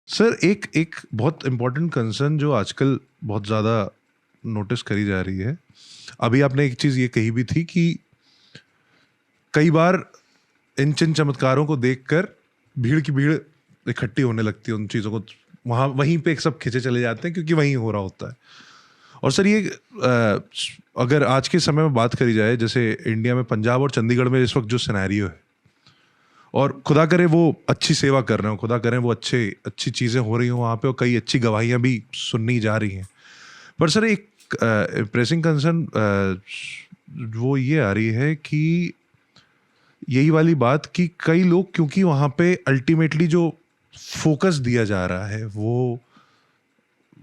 Sir एक एक बहुत इम्पोर्टेंट कंसर्न जो आजकल बहुत ज़्यादा नोटिस करी जा रही है, अभी आपने एक चीज़ ये कही भी थी कि कई बार इन चिन चमत्कारों को देखकर भीड़ की भीड़ इकट्ठी होने लगती है उन चीज़ों को, वहाँ वहीं पे सब खिंचे चले जाते हैं क्योंकि वहीं हो रहा होता है। और सर ये अगर आज के समय में बात करी जाए, जैसे इंडिया में पंजाब और चंडीगढ़ में इस वक्त जो सिनेरियो है, और खुदा करे वो अच्छी सेवा कर रहे हो, खुदा करें वो अच्छी चीज़ें हो रही हो वहाँ पे, और कई अच्छी गवाहियाँ भी सुननी जा रही हैं, पर सर एक प्रेसिंग कंसर्न वो ये आ रही है कि यही वाली बात कि कई लोग, क्योंकि वहाँ पे अल्टीमेटली जो फोकस दिया जा रहा है वो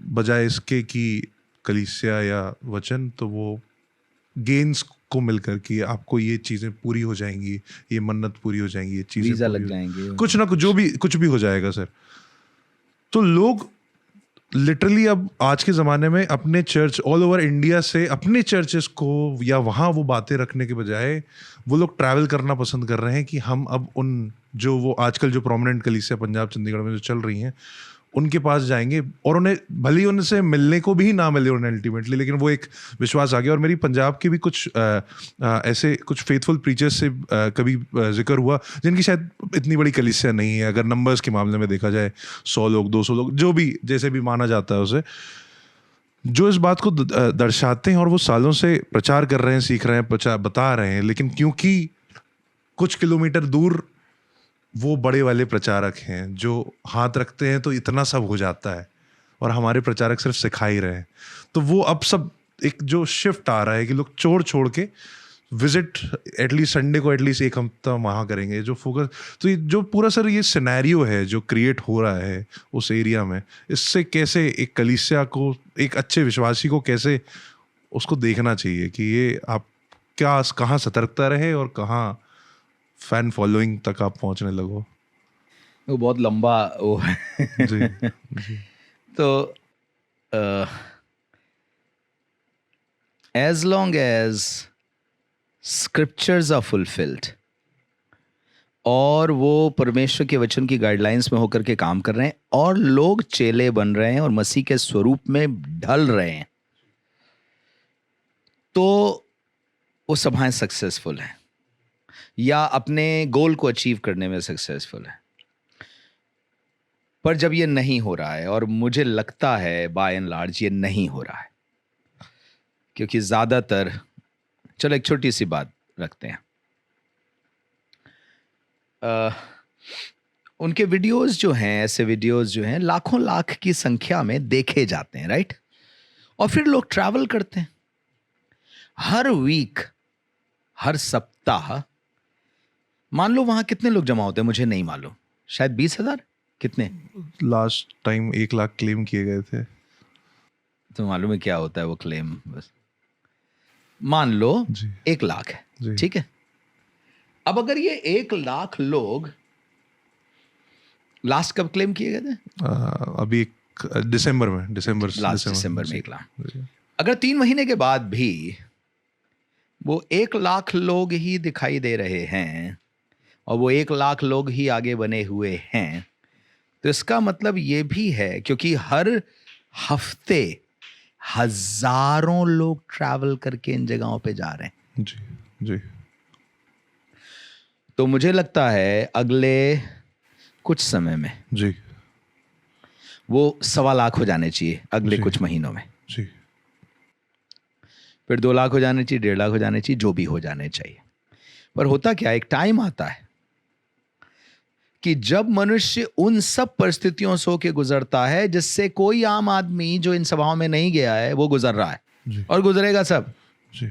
बजाय इसके कि कलीसिया या वचन, तो वो गेन्स को मिलकर कि आपको ये चीज़ें पूरी हो जाएंगी, ये मन्नत पूरी हो जाएंगी, ये चीज़ें वीजा पूरी लग हो जाएंगे, कुछ ना कुछ, जो भी कुछ भी हो जाएगा सर। तो लोग लिटरली अब आज के ज़माने में अपने चर्च ऑल ओवर इंडिया से अपने चर्चेस को या वहाँ वो बातें रखने के बजाय वो लोग ट्रैवल करना पसंद कर रहे हैं कि हम अब उन जो वो आजकल जो प्रोमिनेंट कलीसिया पंजाब चंडीगढ़ में जो चल रही हैं उनके पास जाएंगे, और उन्हें भले ही उनसे मिलने को भी ना मिले उन्हें अल्टीमेटली, लेकिन वो एक विश्वास आ गया। और मेरी पंजाब के भी कुछ ऐसे कुछ फेथफुल प्रीचर्स से कभी जिक्र हुआ जिनकी शायद इतनी बड़ी कलीसिया नहीं है, अगर नंबर्स के मामले में देखा जाए 100 लोग 200 लोग जो भी जैसे भी माना जाता है उसे, जो इस बात को दर्शाते हैं और वो सालों से प्रचार कर रहे हैं, सीख रहे हैं, बता रहे हैं, लेकिन क्योंकि कुछ किलोमीटर दूर वो बड़े वाले प्रचारक हैं जो हाथ रखते हैं तो इतना सब हो जाता है, और हमारे प्रचारक सिर्फ सिखा ही रहे हैं, तो वो अब सब एक जो शिफ्ट आ रहा है कि लोग छोड़ के विजिट एटलीस्ट संडे को एटलीस्ट एक हफ्ता वहाँ करेंगे, जो फोकस। तो ये जो पूरा सर ये सिनेरियो है जो क्रिएट हो रहा है उस एरिया में, इससे कैसे एक कलीसिया को, एक अच्छे विश्वासी को कैसे उसको देखना चाहिए कि ये आप क्या कहाँ सतर्कता रहे और कहाँ फैन फॉलोइंग तक आप पहुंचने लगो? वो बहुत लंबा वो है। जी जी तो as long as scriptures are fulfilled और वो परमेश्वर के वचन की गाइडलाइंस में होकर के काम कर रहे हैं और लोग चेले बन रहे हैं और मसीह के स्वरूप में ढल रहे हैं, तो वो सभाएं सक्सेसफुल हैं या अपने गोल को अचीव करने में सक्सेसफुल है। पर जब ये नहीं हो रहा है, और मुझे लगता है बाय एंड लार्ज ये नहीं हो रहा है, क्योंकि ज्यादातर, चलो एक छोटी सी बात रखते हैं, उनके वीडियोस जो हैं, ऐसे वीडियोस जो हैं लाखों लाख की संख्या में देखे जाते हैं, राइट? और फिर लोग ट्रैवल करते हैं हर वीक, हर सप्ताह। मान लो वहां कितने लोग जमा होते हैं मुझे नहीं मालूम, शायद 20,000, कितने? लास्ट टाइम 1 लाख क्लेम किए गए थे। तो मालूम है क्या होता है वो क्लेम? बस मान लो 1 लाख है, ठीक है। अब अगर ये 1 लाख लोग लास्ट कब क्लेम किए गए थे? अभी दिसंबर में, लास्ट दिसंबर में 1 लाख। अगर 3 महीने के बाद भी वो 1 लाख लोग ही दिखाई दे रहे हैं और वो 1 लाख लोग ही आगे बने हुए हैं, तो इसका मतलब ये भी है, क्योंकि हर हफ्ते हजारों लोग ट्रैवल करके इन जगहों पे जा रहे हैं। जी जी। तो मुझे लगता है अगले कुछ समय में जी वो 1.25 लाख हो जाने चाहिए, अगले जी कुछ महीनों में। जी। फिर 2 लाख हो जाने चाहिए, 1.5 लाख हो जाने चाहिए, जो भी हो जाने चाहिए। पर होता क्या, एक टाइम आता है कि जब मनुष्य उन सब परिस्थितियों से होकर गुजरता है जिससे कोई आम आदमी जो इन सभाओं में नहीं गया है वो गुजर रहा है, और गुजरेगा सब। जी।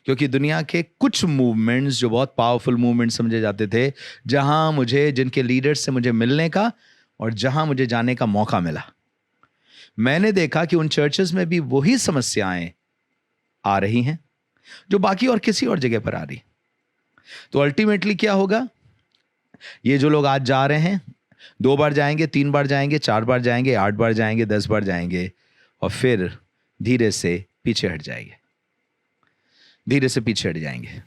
क्योंकि दुनिया के कुछ मूवमेंट्स जो बहुत पावरफुल मूवमेंट समझे जाते थे, जहां मुझे, जिनके लीडर्स से मुझे मिलने का और जहां मुझे जाने का मौका मिला, मैंने देखा कि उन चर्चेस में भी वही समस्याएं आ रही हैं जो बाकी और किसी और जगह पर आ रही। तो अल्टीमेटली क्या होगा, ये जो लोग आज जा रहे हैं 2 बार जाएंगे, 3 बार जाएंगे, 4 बार जाएंगे, 8 बार जाएंगे, 10 बार जाएंगे, और फिर धीरे से पीछे हट जाएंगे, धीरे से पीछे हट जाएंगे।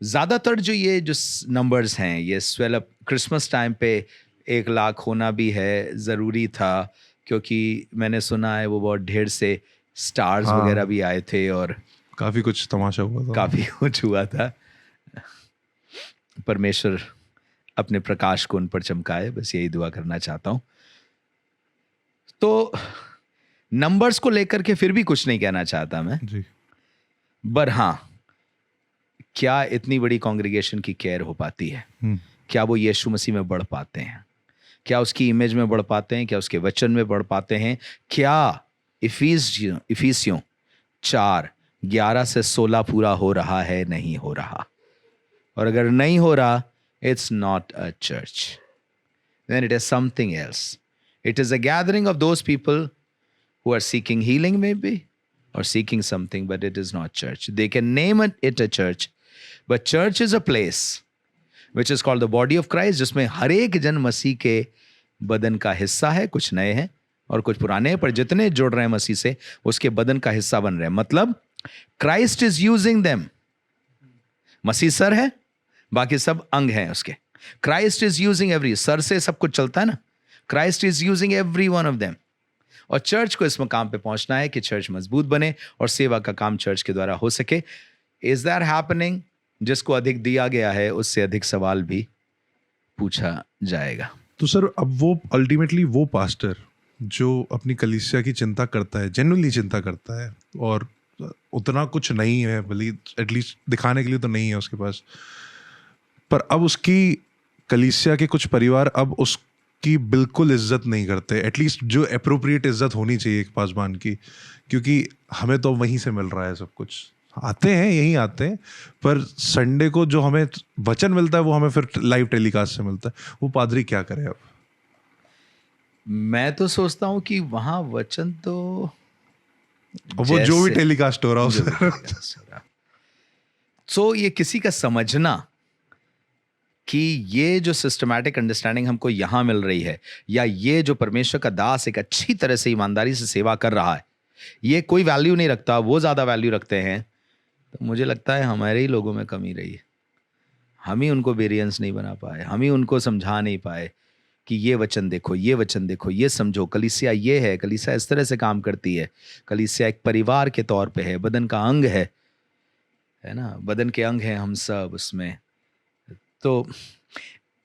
ज्यादातर जो ये जो नंबर्स हैं, ये स्वेल अप क्रिसमस टाइम पे 1 लाख होना भी है, ज़रूरी था, क्योंकि मैंने सुना है वो बहुत ढेर से स्टार्स हाँ। वगैरह भी आए थे और काफी कुछ तमाशा हुआ था। काफ़ी कुछ हुआ था। परमेश्वर अपने प्रकाश को उन पर चमकाए, बस यही दुआ करना चाहता हूँ। तो नंबर्स को लेकर के फिर भी कुछ नहीं कहना चाहता मैं, जी। पर हाँ, क्या इतनी बड़ी कांग्रेगेशन की केयर हो पाती है? क्या वो यीशु मसीह में बढ़ पाते हैं? क्या उसकी इमेज में बढ़ पाते हैं? क्या उसके वचन में बढ़ पाते हैं? क्या इफिसियों 4:11 से 16 पूरा हो रहा है, नहीं हो रहा? और अगर नहीं हो रहा, it's not a church. Then it is something else. It is a gathering of those people who are seeking healing maybe, or seeking something, but it is not church. They can name it a church, but church is a place which is called the body of Christ, जिसमें हर एक जन मसीह के बदन का हिस्सा है। कुछ नए हैं और कुछ पुराने हैं, पर जितने जुड़ रहे हैं मसीह से, उसके बदन का हिस्सा बन रहे हैं। मतलब Christ is using them. Masih sir है, बाकी सब अंग हैं उसके। Christ is using सर से सब कुछ चलता है ना। Christ is using every one of them. और चर्च को इस मकाम पे पहुंचना है कि चर्च मजबूत बने और सेवा का काम चर्च के द्वारा हो सके। Is that happening? जिसको अधिक दिया गया है उससे अधिक सवाल भी पूछा जाएगा। तो सर, अब वो अल्टीमेटली वो पास्टर जो अपनी कलीसिया की चिंता करता है, जेन्युइनली चिंता करता है, और उतना कुछ नहीं है, भले एटलीस्ट दिखाने के लिए तो नहीं है उसके पास, पर अब उसकी कलीसिया के कुछ परिवार अब उसकी बिल्कुल इज्जत नहीं करते, एटलीस्ट जो अप्रोप्रिएट इज्जत होनी चाहिए एक पासबान की, क्योंकि हमें तो वहीं से मिल रहा है सब कुछ। आते हैं, यहीं आते हैं, पर संडे को जो हमें वचन मिलता है वो हमें फिर लाइव टेलीकास्ट से मिलता है। वो पादरी क्या करे अब? मैं तो सोचता हूं कि वहां वचन तो वो जो भी टेलीकास्ट हो रहा हो सो ये किसी का समझना कि ये जो सिस्टमैटिक अंडरस्टैंडिंग हमको यहां मिल रही है, या ये जो परमेश्वर का दास एक अच्छी तरह से ईमानदारी से सेवा कर रहा है, ये कोई वैल्यू नहीं रखता, वो ज्यादा वैल्यू रखते हैं, तो मुझे लगता है हमारे ही लोगों में कमी रही है। हम ही उनको वेरिएंस नहीं बना पाए, हम ही उनको समझा नहीं पाए कि ये वचन देखो, ये वचन देखो, ये समझो, कलीसिया ये है, कलीसिया इस तरह से काम करती है, कलीसिया एक परिवार के तौर पे है, बदन का अंग है ना, बदन के अंग हैं हम सब उसमें। तो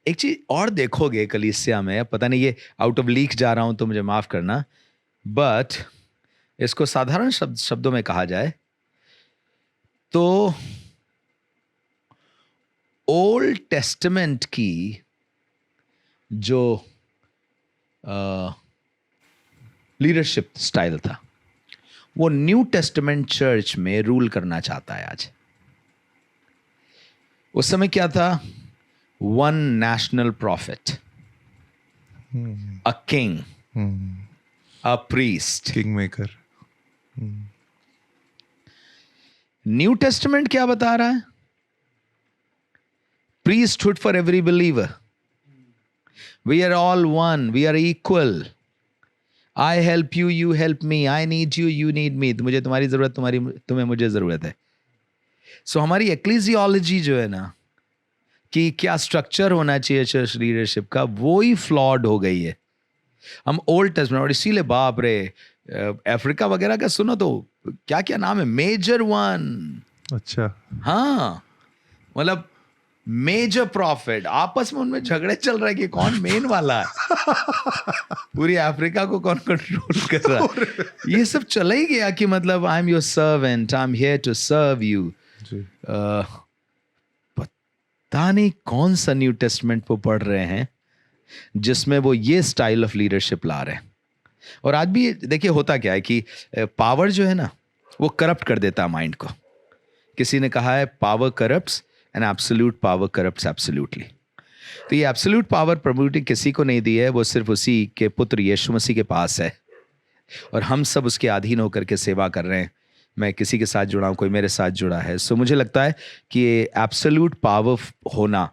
एक चीज और देखोगे कलीसिया में, पता नहीं ये आउट ऑफ लीक जा रहा हूं तो मुझे माफ करना, बट इसको साधारण शब्दों में कहा जाए तो ओल्ड टेस्टामेंट की जो लीडरशिप स्टाइल था, वो न्यू टेस्टामेंट चर्च में रूल करना चाहता है आज। उस समय क्या था? One national profit, a king, a priest, king maker. New testament क्या बता रहा है? priesthood for every believer. We are all one. We are equal. I help you, you help me. I need you, you need me. मुझे तुम्हारी जरूरत, तुम्हें मुझे जरूरत है। सो हमारी एक्लीसियोलॉजी जो है ना, कि क्या स्ट्रक्चर होना चाहिए चर्च लीडरशिप का, वो ही फ्लॉड हो गई है। हम ओल्ड टेस्टामेंट, और इसीलिए बाप रे, अफ्रीका वगैरह का सुनो तो क्या क्या नाम है, मेजर वन। अच्छा, हाँ, मतलब मेजर प्रॉफिट, आपस में उनमें झगड़े चल रहे हैं कि कौन मेन वाला है। पूरी अफ्रीका को कौन कंट्रोल कर रहा है। ये सब चला ही गया कि मतलब I am your servant, I am here to serve you. पता नहीं कौन सा न्यू टेस्टमेंट वो पढ़ रहे हैं जिसमें वो ये स्टाइल ऑफ लीडरशिप ला रहे हैं। और आज भी देखिए होता क्या है कि पावर जो है ना, वो करप्ट कर देता है माइंड को। किसी ने कहा है power corrupts and absolute power corrupts absolutely. तो ये एब्सोल्यूट पावर प्रभु ने किसी को नहीं दी है, वो सिर्फ उसी के पुत्र यीशु मसीह के पास है, और हम सब उसके अधीन होकर के सेवा कर रहे हैं। मैं किसी के साथ जुड़ा हूं, कोई मेरे साथ जुड़ा है। सो मुझे लगता है कि ये एब्सोल्यूट पावर होना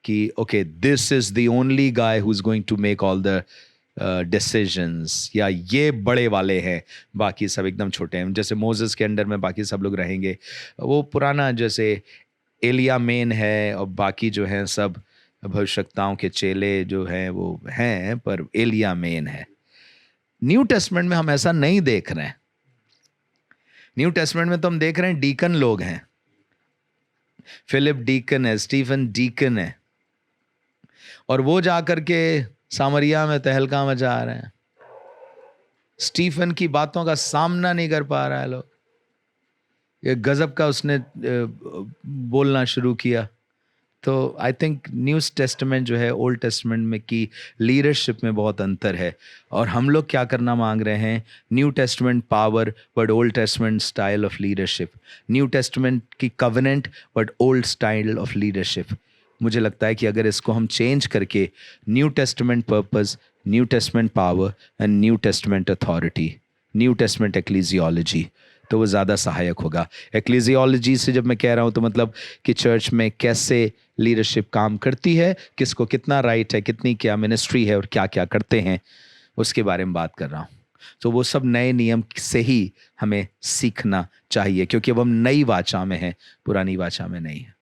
कि okay this is the only guy who is going to make all the decisions, या ये बड़े वाले हैं, बाकी सब एकदम छोटे हैं। जैसे मोसेस के अंडर में बाकी सब लोग रहेंगे, वो पुराना जैसे एलिया मेन है और बाकी जो हैं सब भविष्यवक्ताओं के चेले जो हैं वो हैं, पर एलिया मेन है। न्यू टेस्टमेंट में हम ऐसा नहीं देख रहे हैं। न्यू टेस्टमेंट में तो हम देख रहे हैं डीकन लोग हैं, फिलिप डीकन है, स्टीफन डीकन है, और वो जाकर के सामरिया में तहलका मचा रहे हैं। स्टीफन की बातों का सामना नहीं कर पा रहा है लोग, ये गजब का उसने बोलना शुरू किया। तो आई थिंक न्यू टेस्टमेंट जो है ओल्ड टेस्टमेंट में की लीडरशिप में बहुत अंतर है, और हम लोग क्या करना मांग रहे हैं, new testament power but old testament style of leadership, new testament की covenant but old style of leadership. मुझे लगता है कि अगर इसको हम चेंज करके new testament purpose, new testament power and new testament authority, new testament ecclesiology, तो वो ज़्यादा सहायक होगा। एक्लीसियोलॉजी से जब मैं कह रहा हूँ तो मतलब कि चर्च में कैसे लीडरशिप काम करती है, किसको कितना राइट है, कितनी क्या मिनिस्ट्री है और क्या क्या करते हैं, उसके बारे में बात कर रहा हूँ। तो वो सब नए नियम से ही हमें सीखना चाहिए, क्योंकि अब हम नई वाचा में हैं, पुरानी वाचा में नहीं है।